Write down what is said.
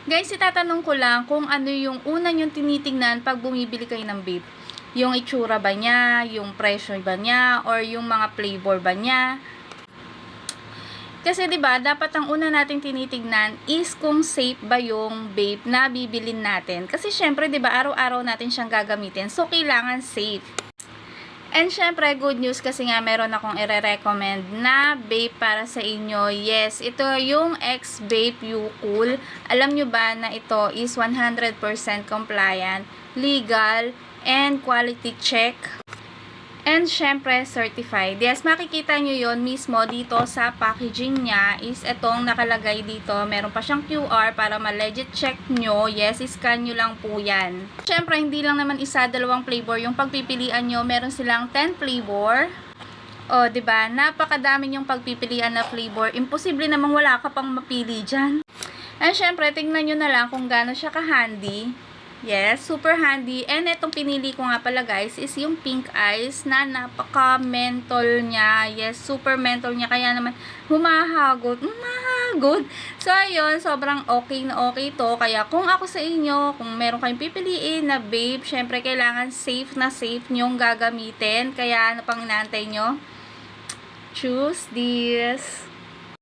Guys, itatanong ko lang kung ano yung una nyong tinitingnan pag bumibili kayo ng vape. Yung itsura ba niya, yung presyo ba niya, or yung mga flavor ba niya. Kasi 'di ba, dapat ang una nating tinitingnan is kung safe ba yung vape na bibilin natin. Kasi syempre 'di ba, araw-araw natin siyang gagamitin. So kailangan safe. And syempre, good news kasi nga meron akong ire-recommend na vape para sa inyo. Yes, ito yung X-Vape U-Cool. Alam nyo ba na ito is 100% compliant, legal, and quality check. And syempre, certified. Yes, makikita nyo yon mismo dito sa packaging niya is itong nakalagay dito. Meron pa siyang QR para ma-legit check nyo. Yes, scan nyo lang po yan. Syempre, hindi lang naman isa, dalawang flavor yung pagpipilian nyo. Meron silang 10 flavor. O, diba? Napakadami yung pagpipilian na flavor. Imposible namang wala ka pang mapili dyan. And syempre, tingnan nyo na lang kung gaano siya ka-handy. Yes, super handy. And itong pinili ko nga pala guys is yung pink ice na napaka-menthol niya. Yes, super menthol niya. Kaya naman humahagod. Humahagod. So, ayun, sobrang okay na okay to. Kaya kung ako sa inyo, kung meron kayong pipiliin na vape, syempre kailangan safe na safe nyong gagamitin. Kaya ano pang inaantay nyo? Choose this.